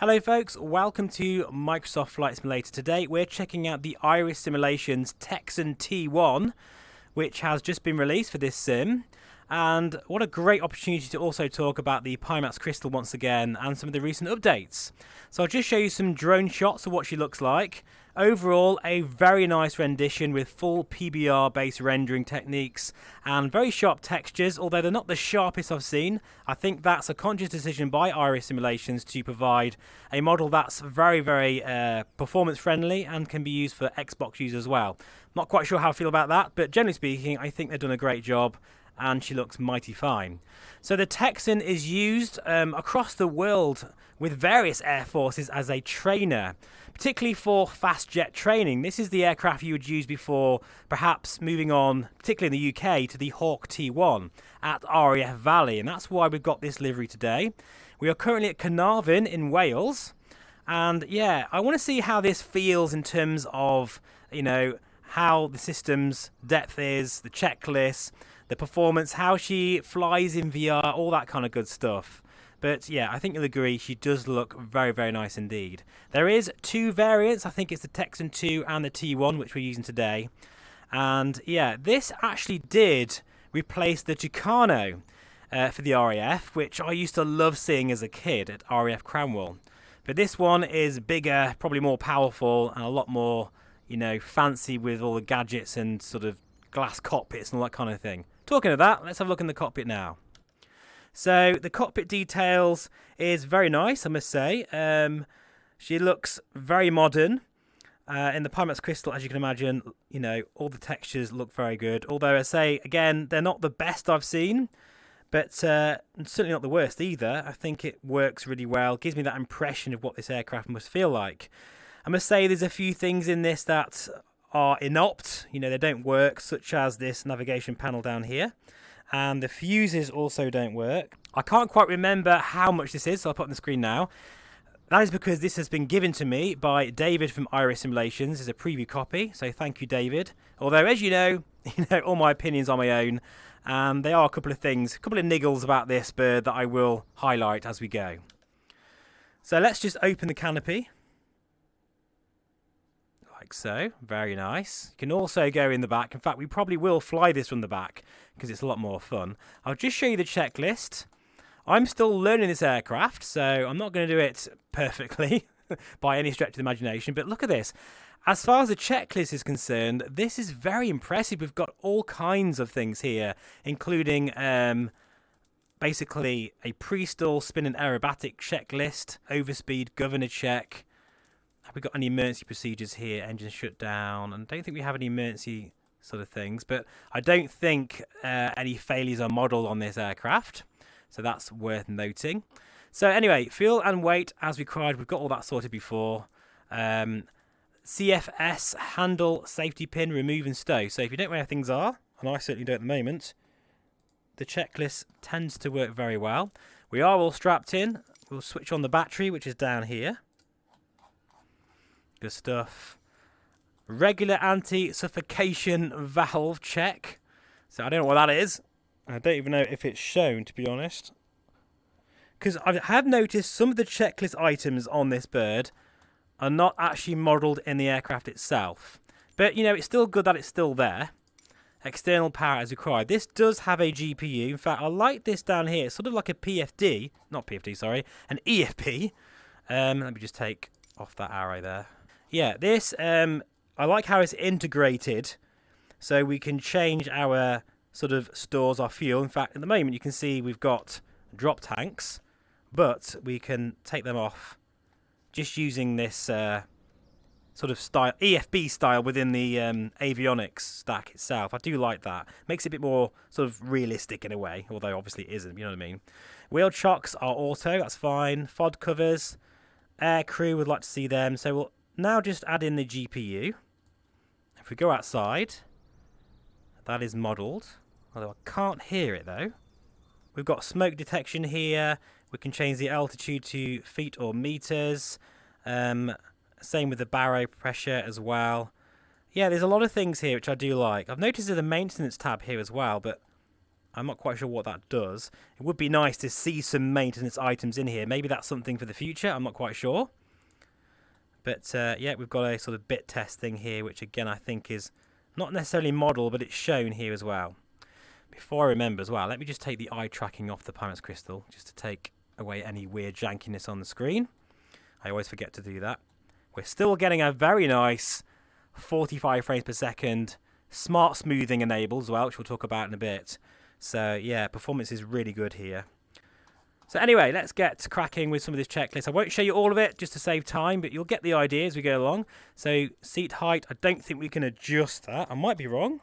Hello folks, welcome to Microsoft Flight Simulator. Today we're checking out the IRIS Simulations Texan T1, which has just been released for this sim. And what a great opportunity to also talk about the Pimax Crystal once again and some of the recent updates. So I'll just show you some drone shots of what she looks like. Overall, a very nice rendition with full PBR based rendering techniques and very sharp textures, although they're not the sharpest I've seen. I think that's a conscious decision by IRIS Simulations to provide a model that's very performance friendly and can be used for Xbox users as well. Not quite sure how I feel about that, but generally speaking, I think they've done a great job and she looks mighty fine. So the Texan is used across the world with various air forces as a trainer, particularly for fast jet training. This is the aircraft you would use before perhaps moving on, particularly in the UK, to the Hawk T1 at RAF Valley, and that's why we've got this livery today. We are currently at Carnarvon in Wales, and yeah, I want to see how this feels in terms of, you know, how the system's depth is, the checklist, the performance, how she flies in VR, all that kind of good stuff. But yeah, I think you'll agree she does look very nice indeed. There is two variants. I think it's the Texan 2 and the T1, which we're using today. And yeah, this actually did replace the Tucano for the RAF, which I used to love seeing as a kid at RAF Cranwell. But this one is bigger, probably more powerful, and a lot more, you know, fancy with all the gadgets and sort of glass cockpits and all that kind of thing. Talking of that, let's have a look in the cockpit now. So the cockpit details is very nice, I must say. She looks very modern. In the Pimax Crystal, as you can imagine, you know, all the textures look very good. Although I say, again, they're not the best I've seen, but certainly not the worst either. I think it works really well. Gives me that impression of what this aircraft must feel like. I must say there's a few things in this that are inopt, you know, they don't work, such as this navigation panel down here, and the fuses also don't work. I can't quite remember how much this is, so I'll put it on the screen now. That is because this has been given to me by David from IRIS Simulations as a preview copy, so thank you, David. Although, as you know, all my opinions are my own, and there are a couple of things, a couple of niggles about this bird that I will highlight as we go. So let's just open the canopy. Like so, very nice. You can also go in the back. In fact, we probably will fly this from the back because it's a lot more fun. I'll just show you the checklist. I'm still learning this aircraft, so I'm not going to do it perfectly by any stretch of the imagination, but look at this. As far as the checklist is concerned, this is very impressive. We've got all kinds of things here, including basically a pre-stall spin and aerobatic checklist, overspeed governor check. Have we got any emergency procedures here? Engine shut down. And I don't think we have any emergency sort of things. But I don't think any failures are modelled on this aircraft. So that's worth noting. So anyway, fuel and weight as required. We've got all that sorted before. CFS, handle, safety pin, remove and stow. So if you don't know where things are, and I certainly don't at the moment, the checklist tends to work very well. We are all strapped in. We'll switch on the battery, which is down here. Good stuff. Regular anti-suffocation valve check. So I don't know what that is. I don't even know if it's shown, to be honest. Because I have noticed some of the checklist items on this bird are not actually modelled in the aircraft itself. But, you know, it's still good that it's still there. External power as required. This does have a GPU. In fact, I like this down here. It's sort of like a PFD. Not PFD, sorry. An EFP. Let me just take off that arrow there. Yeah, this, I like how it's integrated, so we can change our sort of stores, our fuel. In fact, at the moment, you can see we've got drop tanks, but we can take them off just using this sort of style, EFB style within the avionics stack itself. I do like that. Makes it a bit more sort of realistic in a way, although obviously it isn't, you know what I mean. Wheel chocks are auto, that's fine. FOD covers, air crew would like to see them, so we'll now just add in the GPU. If we go outside, that is modelled, although I can't hear it though. We've got smoke detection here. We can change the altitude to feet or meters. Same with the baro pressure as well. Yeah, there's a lot of things here which I do like. I've noticed there's a maintenance tab here as well, but I'm not quite sure what that does. It would be nice to see some maintenance items in here. Maybe that's something for the future. I'm not quite sure. But yeah, we've got a sort of bit test thing here, which again I think is not necessarily model, but it's shown here as well. Before I remember as well, let me just take the eye tracking off the Pimax Crystal, just to take away any weird jankiness on the screen. I always forget to do that. We're still getting a very nice 45 frames per second, smart smoothing enabled as well, which we'll talk about in a bit. So yeah, performance is really good here. So anyway, let's get cracking with some of this checklist. I won't show you all of it just to save time, but you'll get the idea as we go along. So seat height, I don't think we can adjust that. I might be wrong.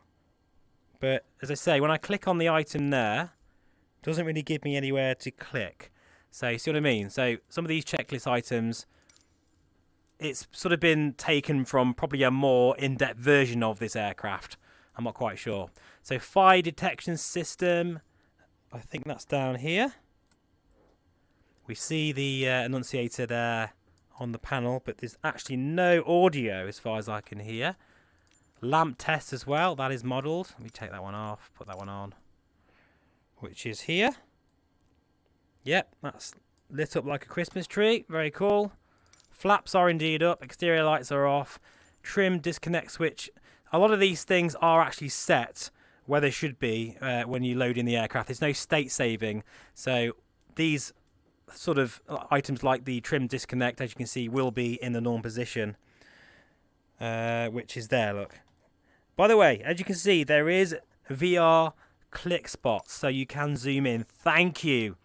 But as I say, when I click on the item there, it doesn't really give me anywhere to click. So you see what I mean? So some of these checklist items, it's sort of been taken from probably a more in-depth version of this aircraft. I'm not quite sure. So fire detection system, I think that's down here. We see the annunciator there on the panel, but there's actually no audio as far as I can hear. Lamp test as well, that is modelled. Let me take that one off, put that one on, which is here. Yep, that's lit up like a Christmas tree, very cool. Flaps are indeed up, exterior lights are off. Trim disconnect switch. A lot of these things are actually set where they should be when you load in the aircraft. There's no state saving, so these sort of items like the trim disconnect, as you can see, will be in the norm position, which is there, look. By the way, as you can see, there is VR click spots, so you can zoom in. Thank you,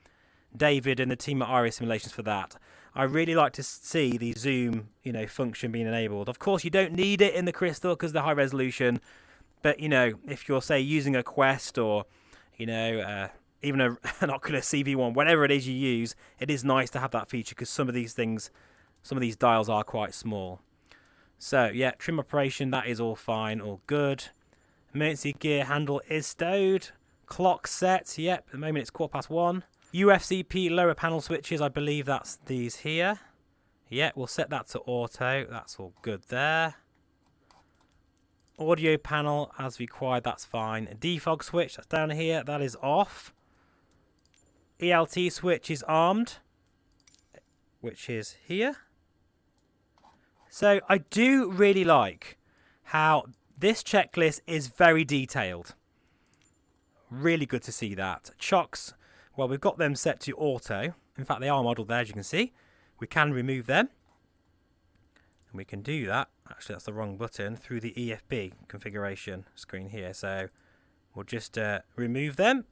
David and the team at IRIS Simulations, for that. I really like to see the zoom, function being enabled. Of course, you don't need it in the Crystal because of the high resolution, but, if you're, say, using a Quest or, even an Oculus CV1, whatever it is you use, it is nice to have that feature because some of these dials are quite small. So, yeah, trim operation, that is all fine, all good. Emergency gear handle is stowed. Clock set, yep, at the moment it's 1:15. UFCP lower panel switches, I believe that's these here. Yeah, we'll set that to auto, that's all good there. Audio panel, as required, that's fine. Defog switch, that's down here, that is off. ELT switch is armed, which is here. So I do really like how this checklist is very detailed. Really good to see that. Chocks, well, we've got them set to auto. In fact, they are modelled there, as you can see. We can remove them. And we can do that. Actually, that's the wrong button. Through the EFB configuration screen here. So we'll just remove them.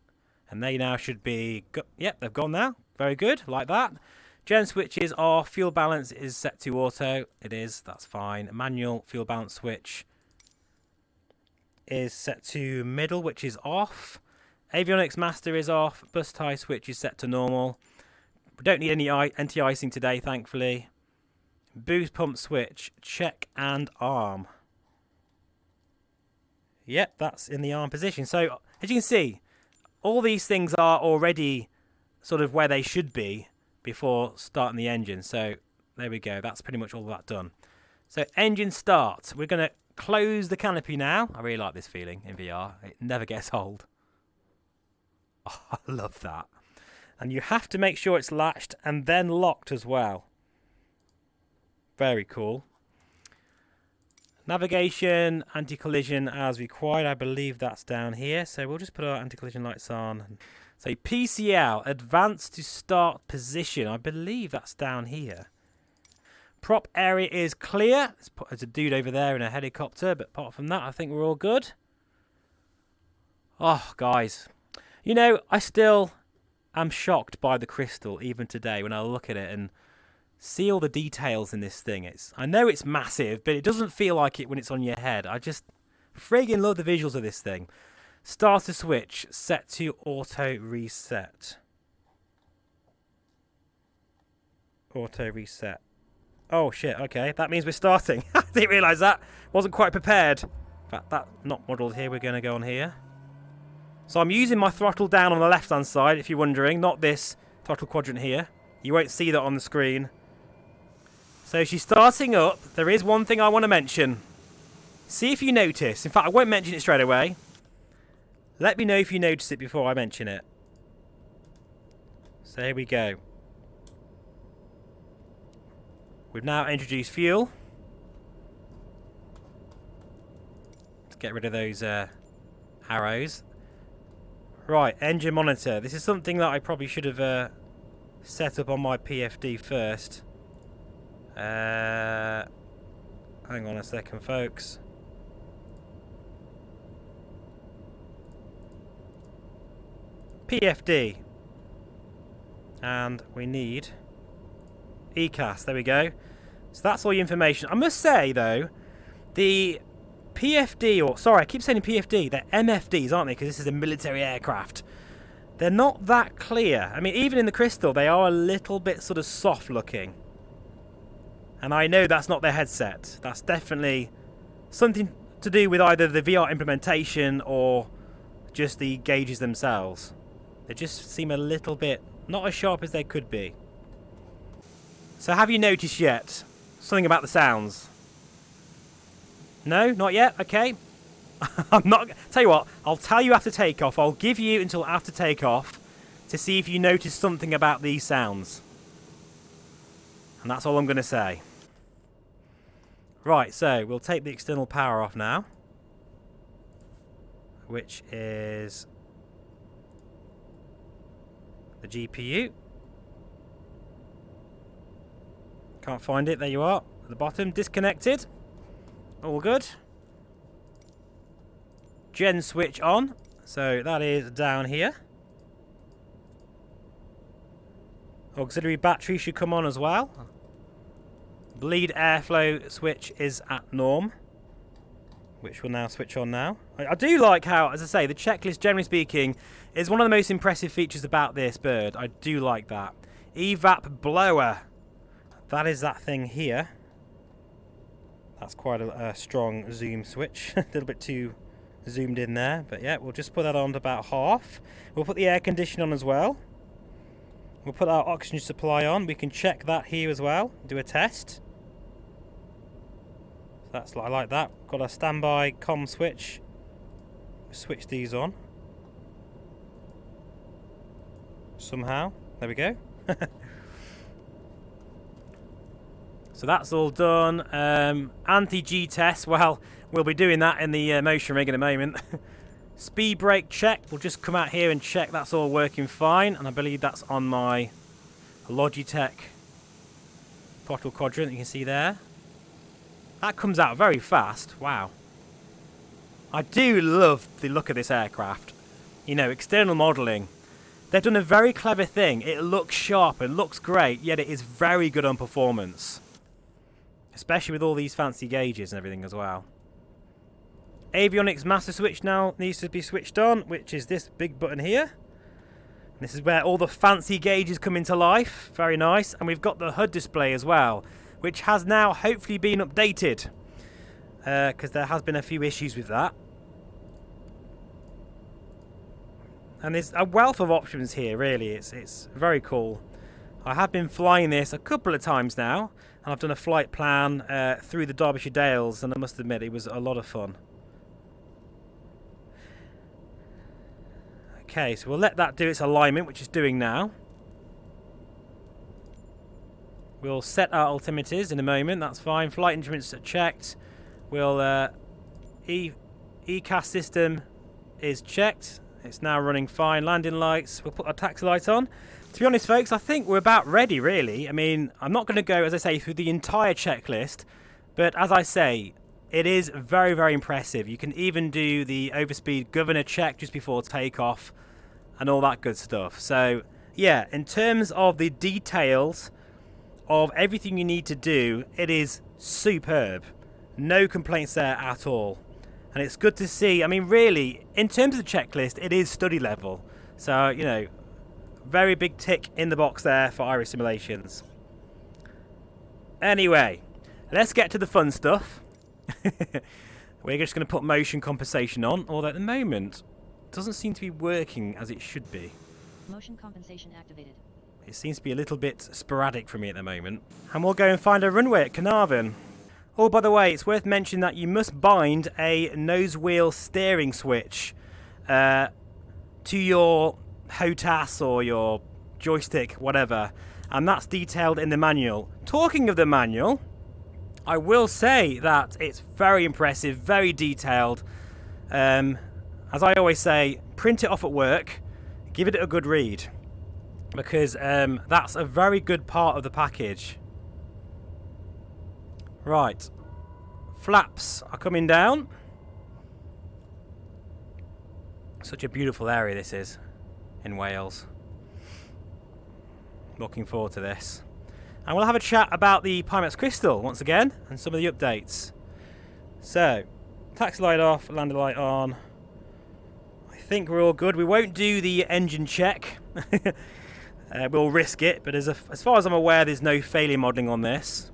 And they now should be... Yep, they've gone now. Very good, like that. Gen switches are fuel balance is set to auto. It is, that's fine. Manual fuel balance switch is set to middle, which is off. Avionics master is off. Bus tie switch is set to normal. We don't need any anti-icing today, thankfully. Boost pump switch, check and arm. Yep, that's in the arm position. So, as you can see, all these things are already sort of where they should be before starting the engine. So there we go, that's pretty much all that done. So engine start, we're going to close the canopy now. I really like this feeling in VR, it never gets old. Oh, I love that. And you have to make sure it's latched and then locked as well. Very cool. Navigation, anti-collision as required, I believe that's down here. So we'll just put our anti-collision lights on. So PCL, advance to start position. I believe that's down here. Prop area is clear. There's a dude over there in a helicopter, but apart from that, I think we're all good. Oh, guys. I still am shocked by the Crystal, even today, when I look at it and see all the details in this thing. I know it's massive, but it doesn't feel like it when it's on your head. I just friggin' love the visuals of this thing. Starter switch set to auto reset. Auto reset. Oh shit, okay, that means we're starting. I didn't realise that. Wasn't quite prepared. In fact, that's not modelled here, we're going to go on here. So I'm using my throttle down on the left hand side, if you're wondering, not this throttle quadrant here. You won't see that on the screen. So she's starting up. There is one thing I want to mention. See if you notice. In fact, I won't mention it straight away. Let me know if you notice it before I mention it. So here we go. We've now introduced fuel. Let's get rid of those arrows. Right, engine monitor. This is something that I probably should have set up on my PFD first. Hang on a second, folks. PFD. And we need ECAS. There we go. So that's all your information. I must say, though, the PFD, or sorry, I keep saying PFD, they're MFDs, aren't they? Because this is a military aircraft. They're not that clear. I mean, even in the Crystal, they are a little bit sort of soft looking. And I know that's not their headset. That's definitely something to do with either the VR implementation or just the gauges themselves. They just seem a little bit not as sharp as they could be. So have you noticed yet something about the sounds? No, not yet? Okay. I'm not... Tell you what, I'll tell you after takeoff. I'll give you until after takeoff to see if you notice something about these sounds. And that's all I'm going to say. Right, so we'll take the external power off now. Which is the GPU. Can't find it. There you are. At the bottom. Disconnected. All good. Gen switch on. So that is down here. Auxiliary battery should come on as well. Bleed airflow switch is at norm, which will now switch on now. I do like how, as I say, the checklist, generally speaking, is one of the most impressive features about this bird. I do like that. Evap blower. That is that thing here. That's quite a strong zoom switch. A little bit too zoomed in there. But yeah, we'll just put that on to about half. We'll put the air condition on as well. We'll put our oxygen supply on. We can check that here as well. Do a test. That's I like that. Got a standby comm switch. Switch these on. Somehow. There we go. So that's all done. Anti-G test. Well, we'll be doing that in the motion rig in a moment. Speed brake check. We'll just come out here and check that's all working fine. And I believe that's on my Logitech throttle quadrant. You can see there. That comes out very fast. Wow. I do love the look of this aircraft. You know, external modelling. They've done a very clever thing. It looks sharp and looks great, yet it is very good on performance. Especially with all these fancy gauges and everything as well. Avionics master switch now needs to be switched on, which is this big button here. This is where all the fancy gauges come into life. Very nice. And we've got the HUD display as well, which has now hopefully been updated. Because there has been a few issues with that. And there's a wealth of options here, really. It's very cool. I have been flying this a couple of times now. And I've done a flight plan through the Derbyshire Dales. And I must admit, it was a lot of fun. Okay, so we'll let that do its alignment, which it's doing now. We'll set our altimeters in a moment. That's fine. Flight instruments are checked. We'll ECAS system is checked. It's now running fine. Landing lights. We'll put our taxi light on. To be honest, folks, I think we're about ready, really. I mean, I'm not going to go, as I say, through the entire checklist. But as I say, it is very, very impressive. You can even do the overspeed governor check just before takeoff and all that good stuff. So, yeah, in terms of the details of everything you need to do, it is superb. No complaints there at all. And it's good to see. I mean, really, in terms of the checklist, it is study level. So, you know, very big tick in the box there for IRIS Simulations. Anyway, let's get to the fun stuff. We're just going to put motion compensation on, although at the moment it doesn't seem to be working as it should be. Motion compensation activated. It seems to be a little bit sporadic for me at the moment. And we'll go and find a runway at Carnarvon. Oh, by the way, it's worth mentioning that you must bind a nose wheel steering switch to your HOTAS or your joystick, whatever, and that's detailed in the manual. Talking of the manual, I will say that it's very impressive, very detailed. As I always say, print it off at work, give it a good read, because that's a very good part of the package. Right, flaps are coming down. Such a beautiful area this is in Wales. Looking forward to this. And we'll have a chat about the Pimax Crystal once again and some of the updates. So, taxi light off, lander light on. I think we're all good. We won't do the engine check. We'll risk it, but as far as I'm aware, there's no failure modelling on this.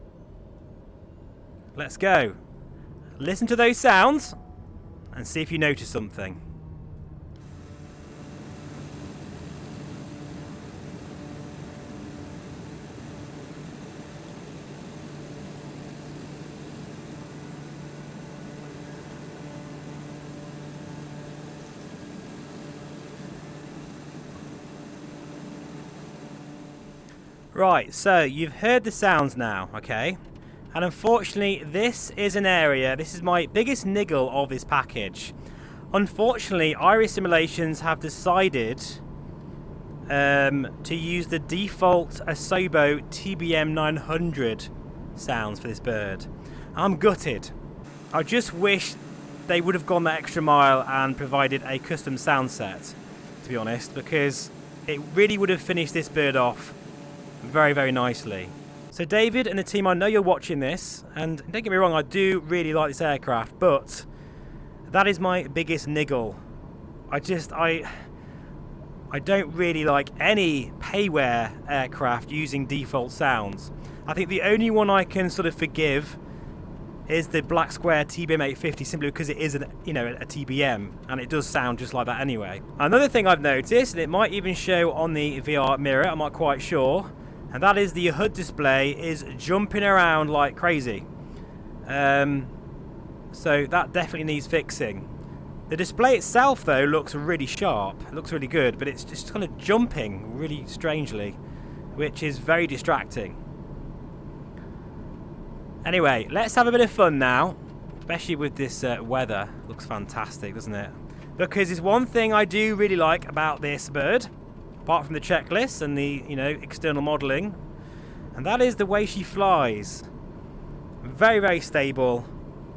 Let's go. Listen to those sounds and see if you notice something. Right, so you've heard the sounds now, okay? And unfortunately, this is an area, this is my biggest niggle of this package. Unfortunately, IRIS Simulations have decided to use the default Asobo TBM 900 sounds for this bird. I'm gutted. I just wish they would have gone that extra mile and provided a custom sound set, to be honest, because it really would have finished this bird off very, very nicely. So David and the team, I know you're watching this, and don't get me wrong, I do really like this aircraft, but that is my biggest niggle. I don't really like any payware aircraft using default sounds. I think the only one I can sort of forgive is the Black Square TBM 850, simply because it is a TBM, and it does sound just like that anyway. Another thing I've noticed, and it might even show on the VR mirror, I'm not quite sure, and that is the HUD display is jumping around like crazy. So that definitely needs fixing. The display itself, though, looks really sharp. It looks really good, but it's just kind of jumping really strangely, which is very distracting. Anyway, let's have a bit of fun now, especially with this weather. Looks fantastic, doesn't it? Because there's one thing I do really like about this bird, apart from the checklist and the external modelling, and that is the way she flies. Very, very stable,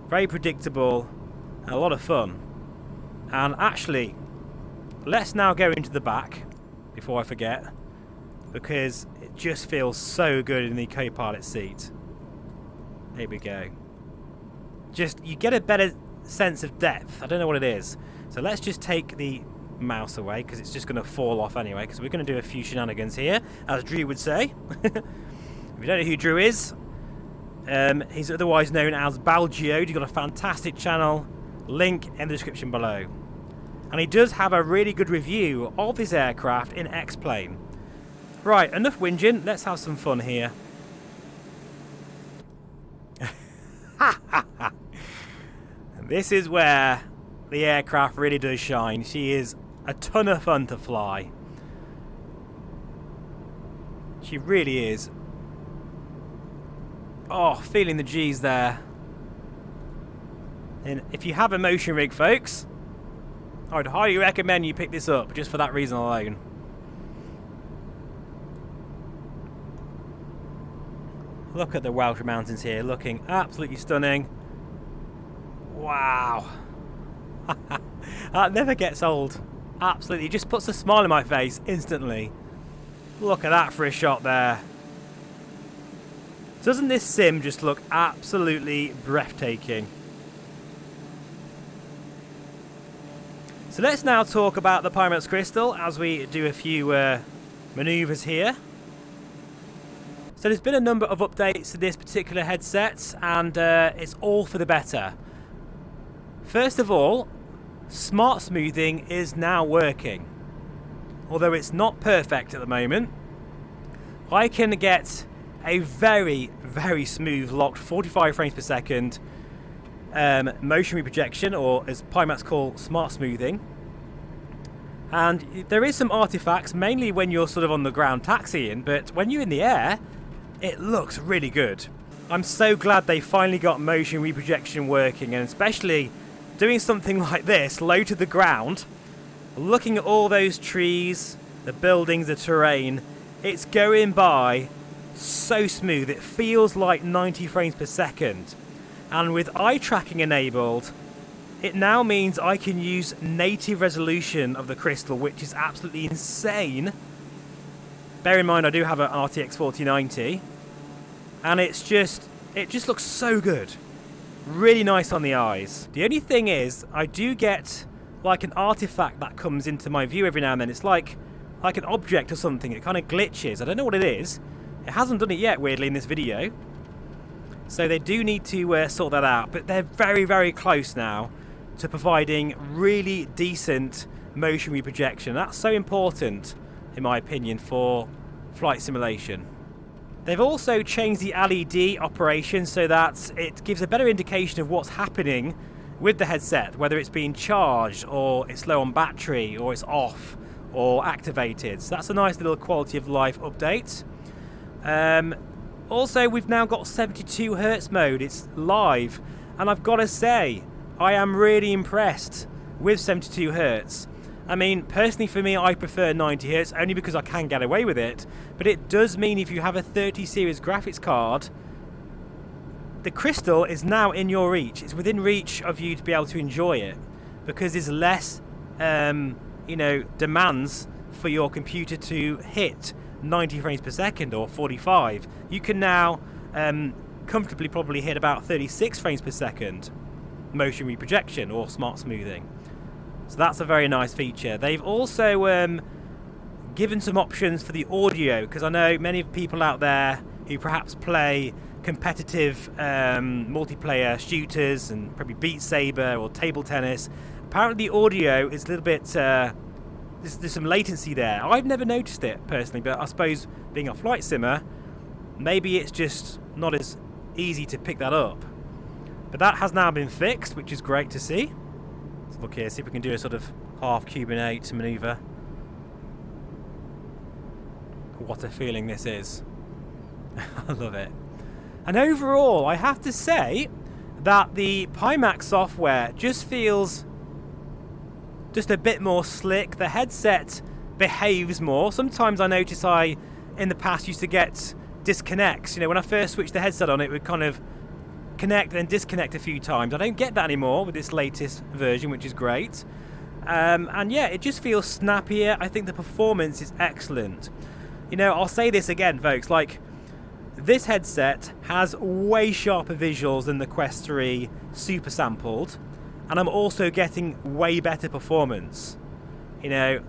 very predictable, and a lot of fun. And actually, let's now go into the back before I forget, because it just feels so good in the co-pilot seat. Here we go. Just, you get a better sense of depth. I don't know what it is. So let's just take the mouse away, because it's just going to fall off anyway, because we're going to do a few shenanigans here, as Drew would say. If you don't know who Drew is, he's otherwise known as Balgeode. He's got a fantastic channel, link in the description below. And he does have a really good review of this aircraft in X-Plane. Right, enough whinging, let's have some fun here. This is where the aircraft really does shine. She is a ton of fun to fly. She really is. Oh, feeling the G's there. And if you have a motion rig, folks, I would highly recommend you pick this up, just for that reason alone. Look at the Welsh Mountains here, looking absolutely stunning. Wow. That never gets old. Absolutely, it just puts a smile on my face instantly. Look at that for a shot there. Doesn't this sim just look absolutely breathtaking? So let's now talk about the Pimax Crystal as we do a few manoeuvres here. So there's been a number of updates to this particular headset, and it's all for the better. First of all, smart smoothing is now working. Although it's not perfect at the moment, I can get a very, very smooth locked 45 frames per second motion reprojection, or as Pimax call smart smoothing. And there is some artifacts, mainly when you're sort of on the ground taxiing, but when you're in the air, it looks really good. I'm so glad they finally got motion reprojection working, and especially doing something like this, low to the ground, looking at all those trees, the buildings, the terrain, it's going by so smooth. It feels like 90 frames per second. And with eye tracking enabled, it now means I can use native resolution of the Crystal, which is absolutely insane. Bear in mind I do have an RTX 4090, and it just looks so good. Really nice on the eyes. The only thing is, I do get like an artifact that comes into my view every now and then. It's like an object or something. It kind of glitches. I don't know what it is. It hasn't done it yet, weirdly, in this video. So they do need to sort that out. But they're very, very close now to providing really decent motion reprojection. That's so important, in my opinion, for flight simulation. They've also changed the LED operation so that it gives a better indication of what's happening with the headset, whether it's being charged or it's low on battery or it's off or activated. So that's a nice little quality of life update. Also, we've now got 72 Hz mode. It's live, and I've got to say, I am really impressed with 72 Hz. I mean, personally for me, I prefer 90 Hz only because I can get away with it. But it does mean if you have a 30 series graphics card, the Crystal is now in your reach. It's within reach of you to be able to enjoy it because there's less, demands for your computer to hit 90 frames per second or 45. You can now comfortably probably hit about 36 frames per second motion reprojection or smart smoothing. So that's a very nice feature. They've also given some options for the audio, because I know many people out there who perhaps play competitive multiplayer shooters and probably Beat Saber or table tennis. Apparently the audio is a little bit, there's some latency there. I've never noticed it personally, but I suppose being a flight simmer, maybe it's just not as easy to pick that up. But that has now been fixed, which is great to see. Let's look here, see if we can do a sort of half Cuban 8 maneuver. What a feeling this is. I love it. And overall, I have to say that the Pimax software just feels just a bit more slick. The headset behaves more. Sometimes I notice in the past, used to get disconnects. You know, when I first switched the headset on, it would kind of connect and disconnect a few times. I don't get that anymore with this latest version, which is great. And yeah, it just feels snappier. I think the performance is excellent. You know, I'll say this again, folks, like, this headset has way sharper visuals than the Quest 3 super sampled, and I'm also getting way better performance. You know,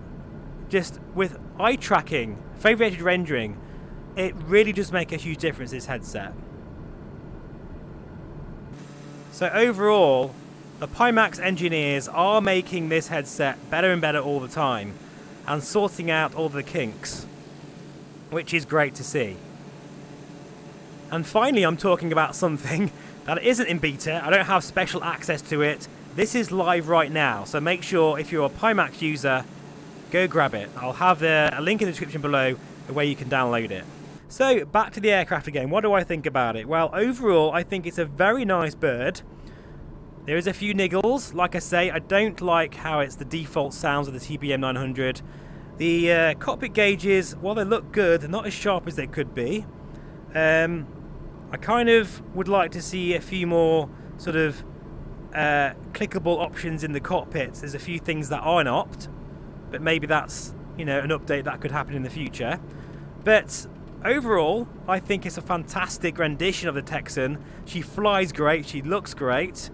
just with eye tracking, frame rated rendering, it really does make a huge difference, this headset. So overall, the Pimax engineers are making this headset better and better all the time and sorting out all the kinks, which is great to see. And finally, I'm talking about something that isn't in beta. I don't have special access to it. This is live right now, so make sure if you're a Pimax user, go grab it. I'll have a link in the description below where you can download it. So back to the aircraft again. What do I think about it? Well, overall, I think it's a very nice bird. There is a few niggles. Like I say, I don't like how it's the default sounds of the TBM 900. The cockpit gauges, while they look good, they're not as sharp as they could be. I kind of would like to see a few more sort of clickable options in the cockpits. There's a few things that are not, but maybe that's, you know, an update that could happen in the future. But overall, I think it's a fantastic rendition of the Texan. She flies great, she looks great,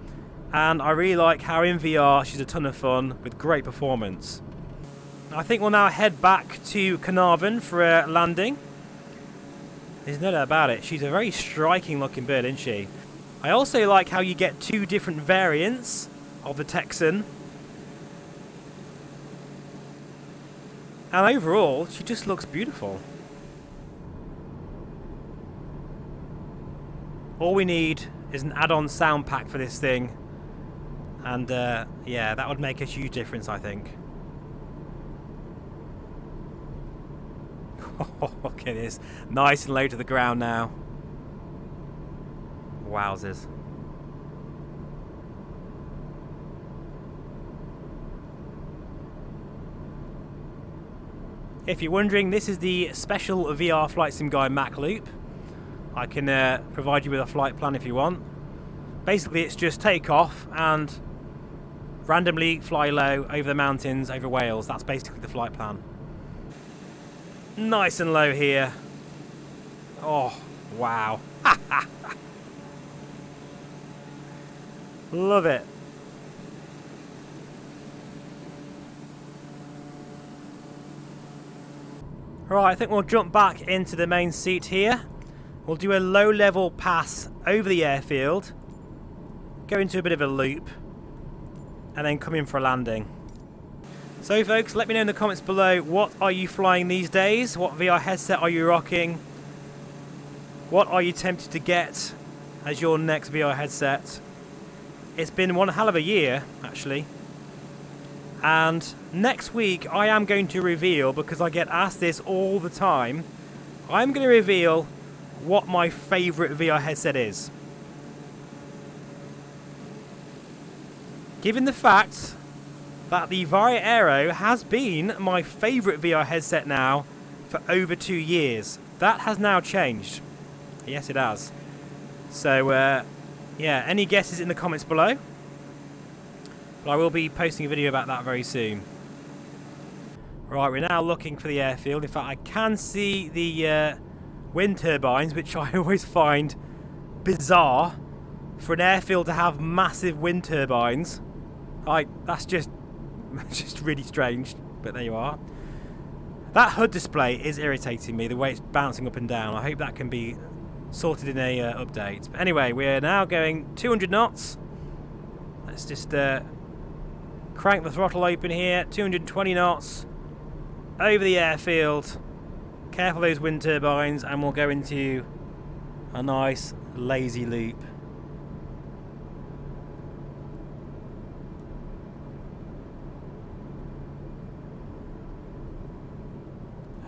and I really like how in VR she's a ton of fun with great performance. I think we'll now head back to Carnarvon for a landing. There's no doubt about it. She's a very striking looking bird, isn't she? I also like how you get two different variants of the Texan. And overall, she just looks beautiful. All we need is an add-on sound pack for this thing. And yeah, that would make a huge difference, I think. Look at this. Nice and low to the ground now. Wowzers. If you're wondering, this is the special VR Flight Sim Guide Mac Loop. I can provide you with a flight plan if you want. Basically, it's just take off and randomly fly low over the mountains, over Wales. That's basically the flight plan. Nice and low here. Oh, wow. Love it. Right, I think we'll jump back into the main seat here. We'll do a low-level pass over the airfield, go into a bit of a loop, and then come in for a landing. So folks, let me know in the comments below, what are you flying these days? What VR headset are you rocking? What are you tempted to get as your next VR headset? It's been one hell of a year, actually. And next week I am going to reveal, because I get asked this all the time, I'm going to reveal what my favourite VR headset is. Given the fact that the Varia Aero has been my favourite VR headset now for over 2 years. That has now changed. Yes, it has. So, yeah, any guesses in the comments below? But I will be posting a video about that very soon. Right, we're now looking for the airfield. In fact, I can see the wind turbines, which I always find bizarre for an airfield to have massive wind turbines. That's just really strange, but there you are. That HUD display is irritating me, the way it's bouncing up and down. I hope that can be sorted in a update. But anyway, we're now going 200 knots. Let's just crank the throttle open here. 220 knots over the airfield. Careful those wind turbines, and we'll go into a nice lazy loop.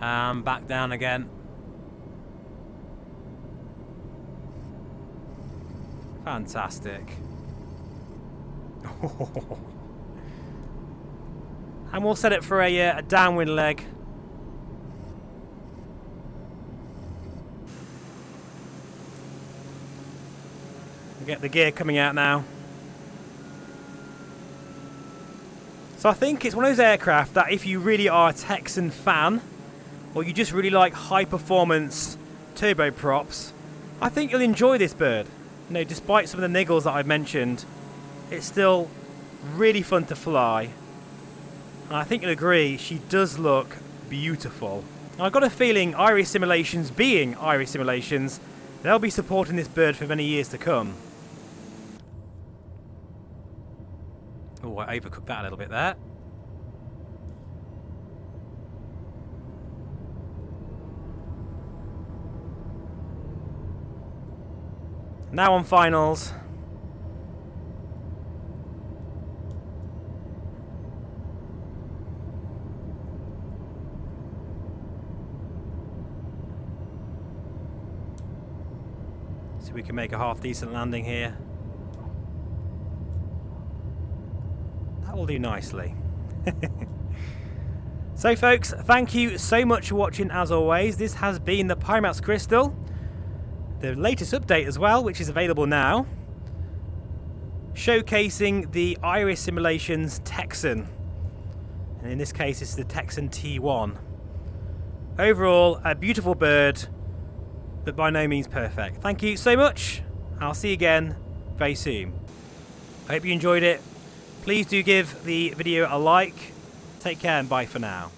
And back down again. Fantastic. And we'll set it for a downwind leg. We'll get the gear coming out now. So I think it's one of those aircraft that if you really are a Texan fan, or you just really like high performance turboprops, I think you'll enjoy this bird. You know, despite some of the niggles that I've mentioned, it's still really fun to fly. And I think you'll agree, she does look beautiful. And I've got a feeling IRIS Simulations, being IRIS Simulations, they'll be supporting this bird for many years to come. Oh, I overcooked that a little bit there. Now on finals. So we can make a half decent landing here. That will do nicely. So folks, thank you so much for watching as always. This has been the Pimax Crystal. The latest update as well, which is available now, showcasing the IRIS Simulations Texan, and in this case it's the Texan T1. Overall, a beautiful bird, but by no means perfect. Thank you so much. I'll see you again very soon. I hope you enjoyed it. Please do give the video a like. Take care and bye for now.